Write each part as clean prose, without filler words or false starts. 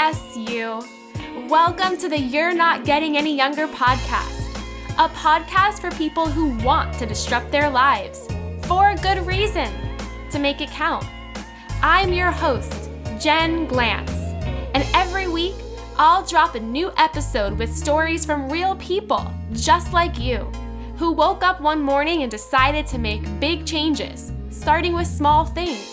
Yes, you. Welcome to the You're Not Getting Any Younger podcast, a podcast for people who want to disrupt their lives for a good reason, to make it count. I'm your host, Jen Glantz, and every week I'll drop a new episode with stories from real people just like you, who woke up one morning and decided to make big changes, starting with small things.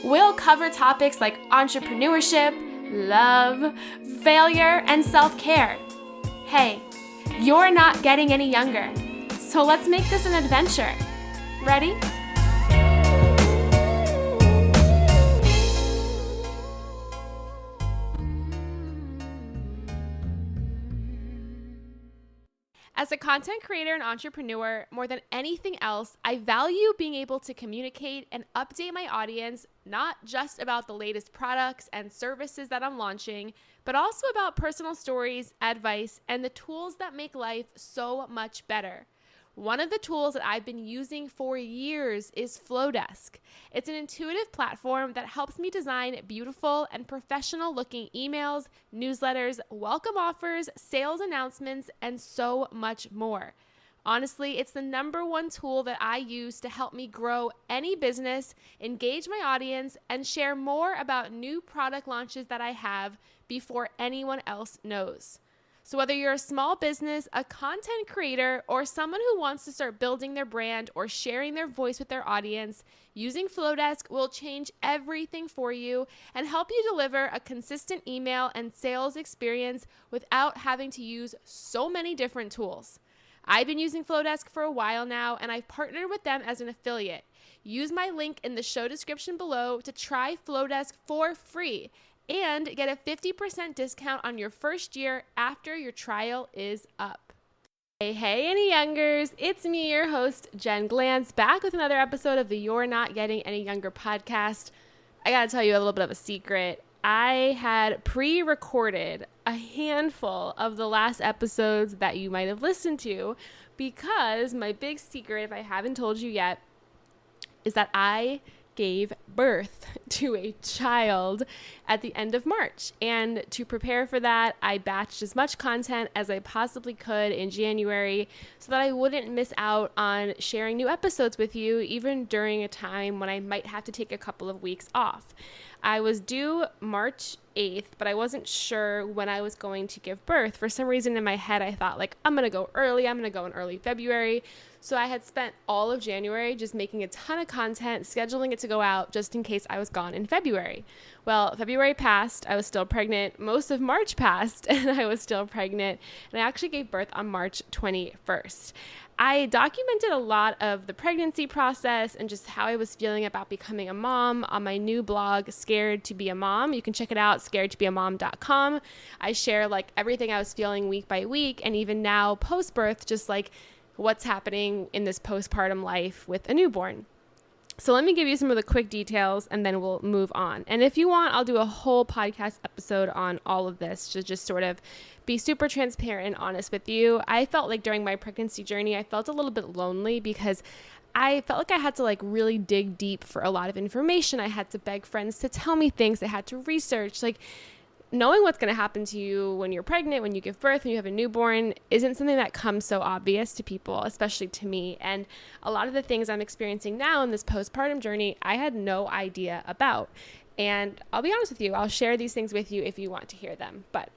We'll cover topics like entrepreneurship, love, failure, and self-care. Hey, you're not getting any younger, so let's make this an adventure. Ready? As a content creator and entrepreneur, more than anything else, I value being able to communicate and update my audience, not just about the latest products and services that I'm launching, but also about personal stories, advice, and the tools that make life so much better. One of the tools that I've been using for years is Flowdesk. It's an intuitive platform that helps me design beautiful and professional looking emails, newsletters, welcome offers, sales announcements, and so much more. Honestly, it's the number one tool that I use to help me grow any business, engage my audience, and share more about new product launches that I have before anyone else knows. So whether you're a small business, a content creator, or someone who wants to start building their brand or sharing their voice with their audience, using Flowdesk will change everything for you and help you deliver a consistent email and sales experience without having to use so many different tools. I've been using Flowdesk for a while now, and I've partnered with them as an affiliate. Use my link in the show description below to try Flowdesk for free and get a 50% discount on your first year after your trial is up. Hey, any youngers, it's me, your host, Jen Glantz, back with another episode of the You're Not Getting Any Younger podcast. I gotta tell you a little bit of a secret. I had pre-recorded a handful of the last episodes that you might have listened to because my big secret, if I haven't told you yet, is that I gave birth to a child at the end of March. And to prepare for that, I batched as much content as I possibly could in January so that I wouldn't miss out on sharing new episodes with you, even during a time when I might have to take a couple of weeks off. I was due March 8th, but I wasn't sure when I was going to give birth. For some reason in my head, I thought I'm going to go early. I'm going to go in early February. So I had spent all of January just making a ton of content, scheduling it to go out just in case I was gone in February. Well, February passed, I was still pregnant. Most of March passed and I was still pregnant. And I actually gave birth on March 21st. I documented a lot of the pregnancy process and just how I was feeling about becoming a mom on my new blog, Scared to Be a Mom. You can check it out, scaredtobeamom.com. I share everything I was feeling week by week, and even now post-birth, just what's happening in this postpartum life with a newborn. So let me give you some of the quick details and then we'll move on. And if you want, I'll do a whole podcast episode on all of this to just sort of be super transparent and honest with you. I felt during my pregnancy journey, I felt a little bit lonely because I felt like I had to really dig deep for a lot of information. I had to beg friends to tell me things. I had to research. Knowing what's going to happen to you when you're pregnant, when you give birth, when you have a newborn isn't something that comes so obvious to people, especially to me. And a lot of the things I'm experiencing now in this postpartum journey, I had no idea about. And I'll be honest with you, I'll share these things with you if you want to hear them. But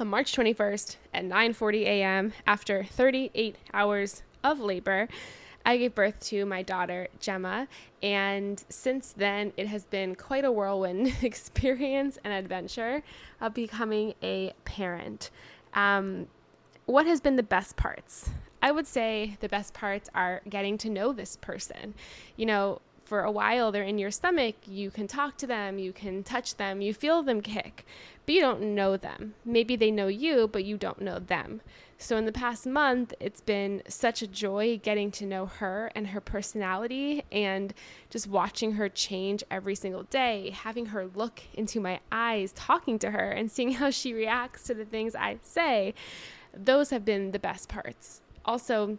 on March 21st at 9:40 a.m., after 38 hours of labor, I gave birth to my daughter, Gemma, and since then, it has been quite a whirlwind experience and adventure of becoming a parent. What has been the best parts? I would say the best parts are getting to know this person. For a while, they're in your stomach, you can talk to them, you can touch them, you feel them kick, but you don't know them. Maybe they know you, but you don't know them. So in the past month, it's been such a joy getting to know her and her personality and just watching her change every single day, having her look into my eyes, talking to her and seeing how she reacts to the things I say. Those have been the best parts. Also,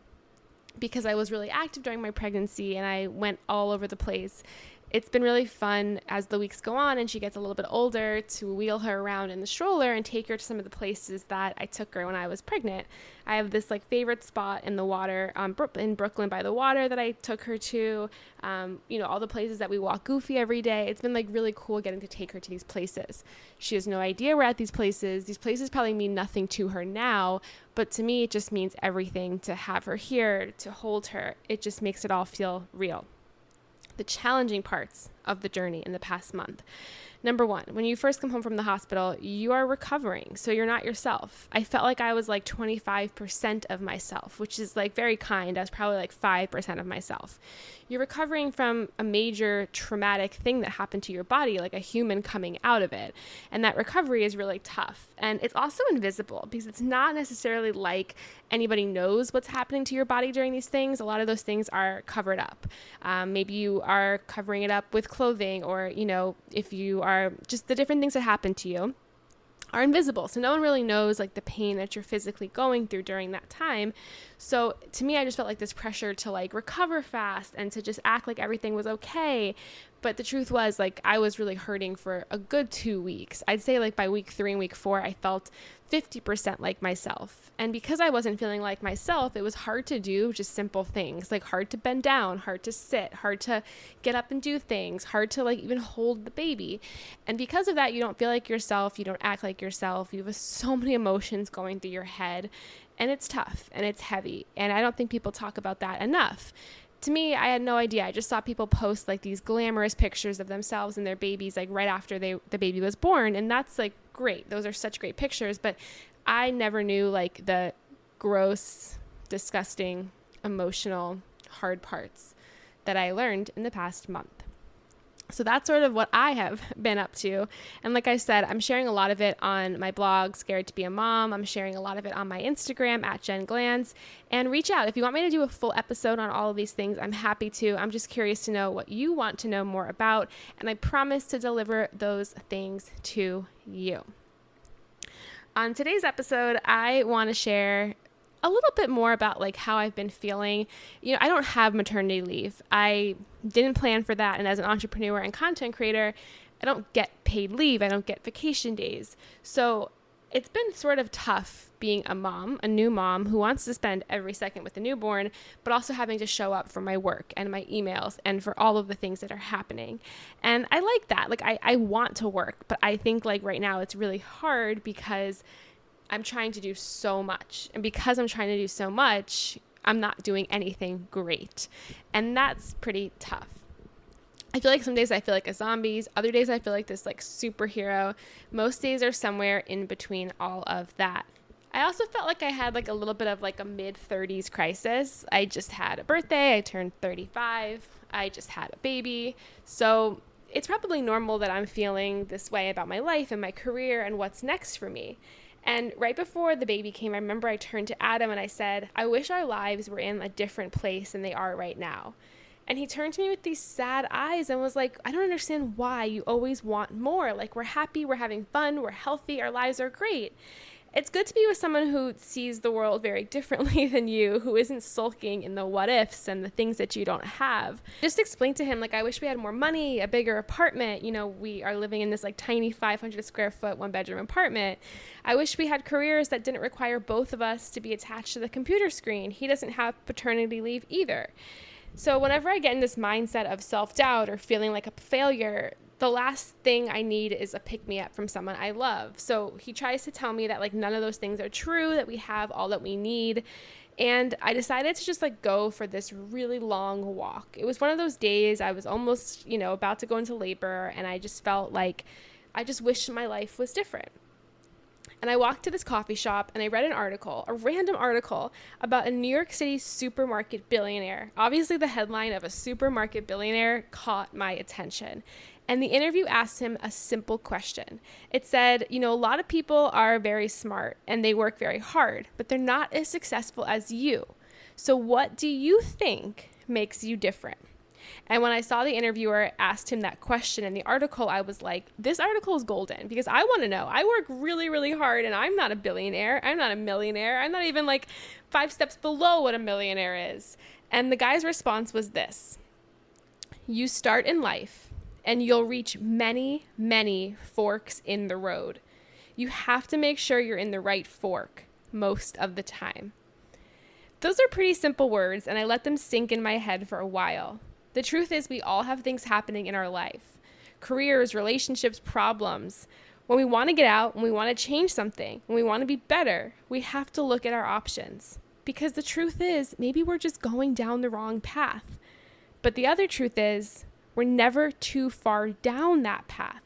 because I was really active during my pregnancy and I went all over the place, it's been really fun as the weeks go on and she gets a little bit older to wheel her around in the stroller and take her to some of the places that I took her when I was pregnant. I have this like favorite spot in the water, in Brooklyn by the water that I took her to, all the places that we walk goofy every day. It's been like really cool getting to take her to these places. She has no idea we're at these places. These places probably mean nothing to her now, but to me, it just means everything to have her here, to hold her. It just makes it all feel real. The challenging parts of the journey in the past month. Number one, when you first come home from the hospital, you are recovering, so you're not yourself. I felt like I was like 25% of myself, which is like very kind. I was probably like 5% of myself. You're recovering from a major traumatic thing that happened to your body, like a human coming out of it. And that recovery is really tough. And it's also invisible because it's not necessarily like anybody knows what's happening to your body during these things. A lot of those things are covered up. Maybe you are covering it up with clothing, or, if you are just the different things that happen to you are invisible. So no one really knows like the pain that you're physically going through during that time. So to me, I just felt like this pressure to like recover fast and to just act like everything was okay. But the truth was, like, I was really hurting for a good 2 weeks. I'd say like by week 3 and week 4, I felt 50% like myself. And because I wasn't feeling like myself, it was hard to do just simple things, like hard to bend down, hard to sit, hard to get up and do things, hard to like even hold the baby. And because of that, you don't feel like yourself. You don't act like yourself. You have so many emotions going through your head, and it's tough and it's heavy. And I don't think people talk about that enough. To me, I had no idea. I just saw people post like these glamorous pictures of themselves and their babies like right after the baby was born. And that's like great. Those are such great pictures. But I never knew like the gross, disgusting, emotional, hard parts that I learned in the past month. So that's sort of what I have been up to. And like I said, I'm sharing a lot of it on my blog, Scared to Be a Mom. I'm sharing a lot of it on my Instagram at Jen Glantz. And reach out. If you want me to do a full episode on all of these things, I'm happy to. I'm just curious to know what you want to know more about. And I promise to deliver those things to you. On today's episode, I want to share a little bit more about like how I've been feeling. I don't have maternity leave. I didn't plan for that. And as an entrepreneur and content creator, I don't get paid leave. I don't get vacation days. So it's been sort of tough being a mom, a new mom who wants to spend every second with a newborn, but also having to show up for my work and my emails and for all of the things that are happening. And I like that. Like I want to work, but I think like right now it's really hard because I'm trying to do so much. And because I'm trying to do so much, I'm not doing anything great. And that's pretty tough. I feel like some days I feel like a zombie. Other days I feel like this like superhero. Most days are somewhere in between all of that. I also felt like I had like a little bit of like a mid-30s crisis. I just had a birthday. I turned 35. I just had a baby. So it's probably normal that I'm feeling this way about my life and my career and what's next for me. And right before the baby came, I remember I turned to Adam and I said, I wish our lives were in a different place than they are right now. And he turned to me with these sad eyes and was like, I don't understand why you always want more. Like, we're happy, we're having fun, we're healthy, our lives are great. It's good to be with someone who sees the world very differently than you, who isn't sulking in the what ifs and the things that you don't have. Just explain to him, like, I wish we had more money, a bigger apartment. We are living in this like tiny 500 square foot, 1-bedroom apartment. I wish we had careers that didn't require both of us to be attached to the computer screen. He doesn't have paternity leave either. So whenever I get in this mindset of self-doubt or feeling like a failure, the last thing I need is a pick-me-up from someone I love. So he tries to tell me that like none of those things are true, that we have all that we need. And I decided to just like go for this really long walk. It was one of those days I was almost, about to go into labor, and I just felt like I just wished my life was different. And I walked to this coffee shop and I read a random article about a New York City supermarket billionaire. Obviously, the headline of a supermarket billionaire caught my attention. And the interview asked him a simple question. It said, a lot of people are very smart and they work very hard, but they're not as successful as you. So what do you think makes you different? And when I saw the interviewer asked him that question in the article, I was like, this article is golden, because I want to know. I work really, really hard, and I'm not a billionaire. I'm not a millionaire. I'm not even like 5 steps below what a millionaire is. And the guy's response was this. you start in life and you'll reach many, many forks in the road. You have to make sure you're in the right fork most of the time. Those are pretty simple words, and I let them sink in my head for a while. The truth is, we all have things happening in our life. Careers, relationships, problems. When we want to get out, when we want to change something, when we want to be better, we have to look at our options. Because the truth is, maybe we're just going down the wrong path. But the other truth is, we're never too far down that path.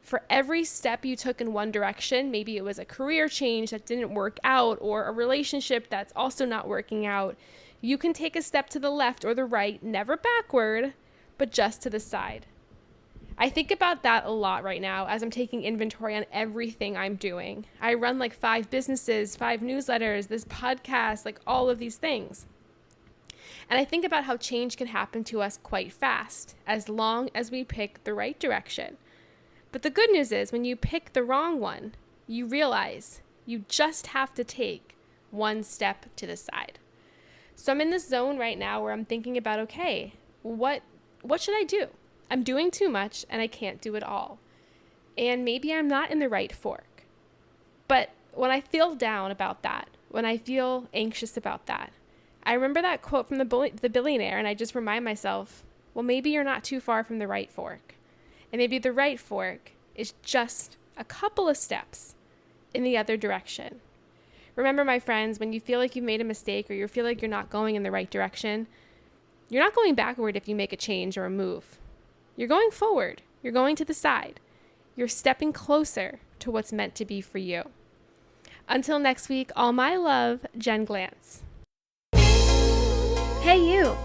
For every step you took in one direction, maybe it was a career change that didn't work out or a relationship that's also not working out, you can take a step to the left or the right, never backward, but just to the side. I think about that a lot right now as I'm taking inventory on everything I'm doing. I run like 5 businesses, 5 newsletters, this podcast, like all of these things. And I think about how change can happen to us quite fast, as long as we pick the right direction. But the good news is when you pick the wrong one, you realize you just have to take one step to the side. So I'm in this zone right now where I'm thinking about, okay, what should I do? I'm doing too much and I can't do it all. And maybe I'm not in the right fork. But when I feel down about that, when I feel anxious about that, I remember that quote from the billionaire, and I just remind myself, well, maybe you're not too far from the right fork. And maybe the right fork is just a couple of steps in the other direction. Remember, my friends, when you feel like you've made a mistake or you feel like you're not going in the right direction, you're not going backward if you make a change or a move. You're going forward. You're going to the side. You're stepping closer to what's meant to be for you. Until next week, all my love, Jen Glantz. Hey, you.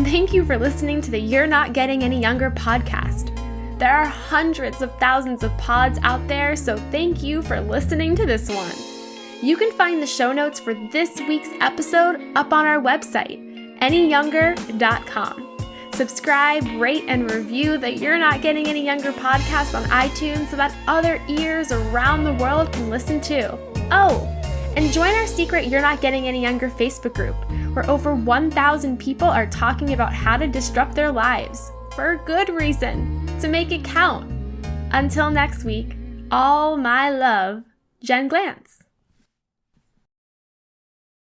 Thank you for listening to the You're Not Getting Any Younger podcast. There are hundreds of thousands of pods out there, so thank you for listening to this one. You can find the show notes for this week's episode up on our website, anyyounger.com. Subscribe, rate, and review the You're Not Getting Any Younger podcast on iTunes so that other ears around the world can listen too. Oh, and join our secret You're Not Getting Any Younger Facebook group, where over 1,000 people are talking about how to disrupt their lives, for a good reason, to make it count. Until next week, all my love, Jen Glantz.